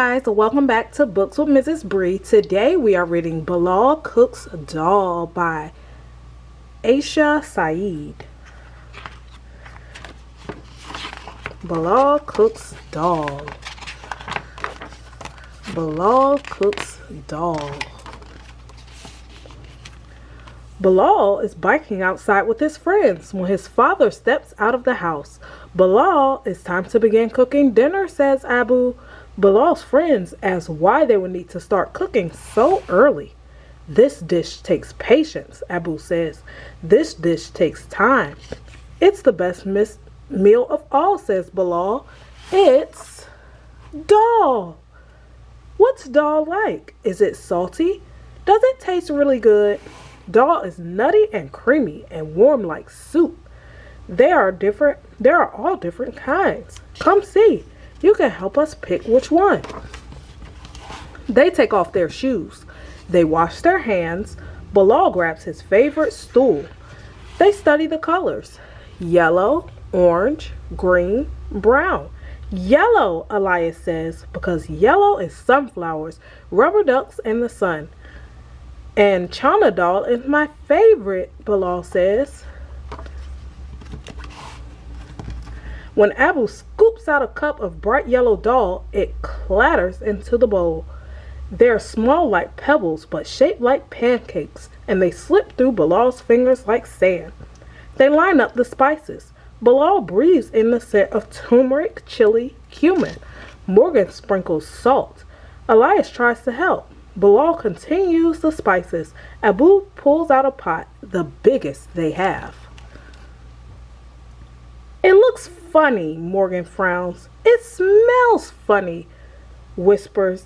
guys, welcome back to Books with Mrs. Bree. Today we are reading Bilal Cooks Daal by Aisha Saeed. Bilal Cooks Daal. Bilal Cooks Daal. Bilal is biking outside with his friends when his father steps out of the house. Bilal, it's time to begin cooking dinner, says Abu. Bilal's friends ask why they would need to start cooking so early. This dish takes patience, Abu says. This dish takes time. It's the best meal of all, says Bilal. It's Daal. What's Daal like? Is it salty? Does it taste really good? Daal is nutty and creamy and warm like soup. There are all different kinds. Come see. You can help us pick which one. They take off their shoes. They wash their hands. Bilal grabs his favorite stool. They study the colors. Yellow, orange, green, brown. Yellow, Elias says, because yellow is sunflowers, rubber ducks, and the sun. And Chana Daal is my favorite, Bilal says. When Abu scoops out a cup of bright yellow Daal, it clatters into the bowl. They're small like pebbles, but shaped like pancakes, and they slip through Bilal's fingers like sand. They line up the spices. Bilal breathes in the scent of turmeric, chili, cumin. Morgan sprinkles salt. Elias tries to help. Bilal continues the spices. Abu pulls out a pot, the biggest they have. It looks funny, Morgan frowns. It smells funny, whispers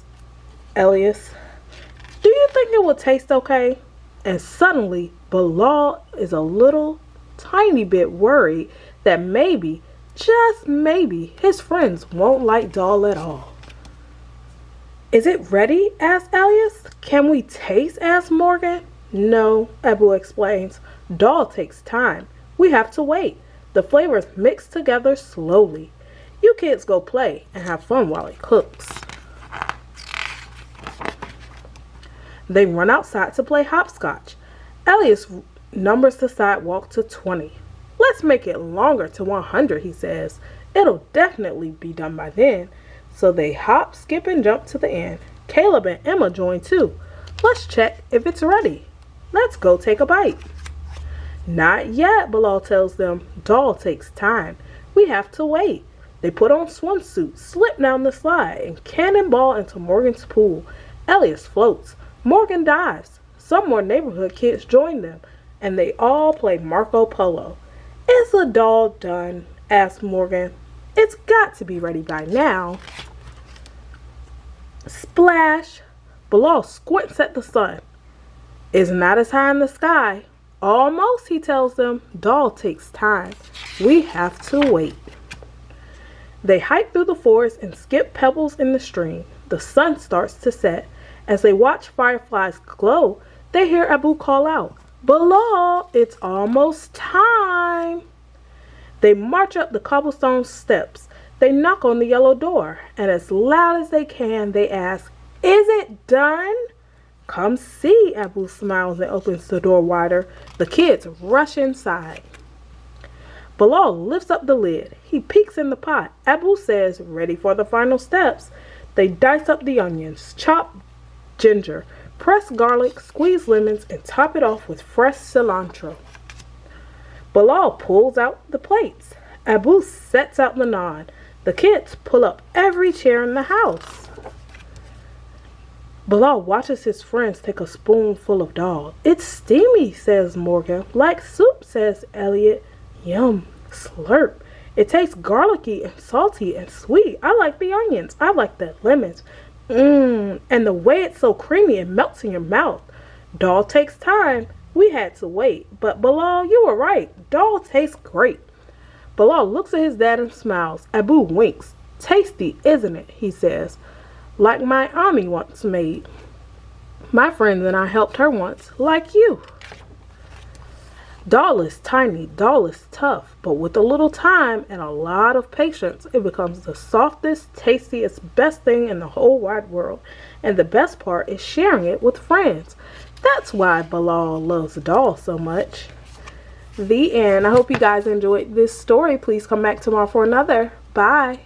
Elias. Do you think it will taste okay? And suddenly, Bilal is a little tiny bit worried that maybe, just maybe, his friends won't like Daal at all. Is it ready? Asks Elias. Can we taste? Asks Morgan. No, Abu explains. Daal takes time. We have to wait. The flavors mix together slowly. You kids go play and have fun while it cooks. They run outside to play hopscotch. Elias numbers the sidewalk to 20. Let's make it longer to 100, he says. It'll definitely be done by then. So they hop, skip, and jump to the end. Caleb and Emma join too. Let's check if it's ready. Let's go take a bite. Not yet, Bilal tells them. Daal takes time. We have to wait. They put on swimsuits, slip down the slide, and cannonball into Morgan's pool. Elias floats. Morgan dives. Some more neighborhood kids join them, and they all play Marco Polo. Is the Daal done? Asks Morgan. It's got to be ready by now. Splash! Bilal squints at the sun. It's not as high in the sky. Almost, he tells them. Daal takes time. We have to wait. They hike through the forest and skip pebbles in the stream. The sun starts to set. As they watch fireflies glow, they hear Abu call out, Bilal, it's almost time. They march up the cobblestone steps. They knock on the yellow door, and as loud as they can, they ask, Is it done? Come see, Abu smiles and opens the door wider. The kids rush inside. Bilal lifts up the lid. He peeks in the pot. Abu says, ready for the final steps. They dice up the onions, chop ginger, press garlic, squeeze lemons, and top it off with fresh cilantro. Bilal pulls out the plates. Abu sets out the naan. The kids pull up every chair in the house. Bilal watches his friends take a spoonful of Daal. It's steamy, says Morgan. Like soup, says Elliot. Yum, slurp. It tastes garlicky and salty and sweet. I like the onions. I like the lemons. And the way it's so creamy and melts in your mouth. Daal takes time. We had to wait. But Bilal, you were right. Daal tastes great. Bilal looks at his dad and smiles. Abu winks. Tasty, isn't it? He says. Like my Ami once made. My friend and I helped her once, like you. Daal is tiny, Daal is tough, but with a little time and a lot of patience, it becomes the softest, tastiest, best thing in the whole wide world. And the best part is sharing it with friends. That's why Bilal loves Daal so much. The end. I hope you guys enjoyed this story. Please come back tomorrow for another. Bye.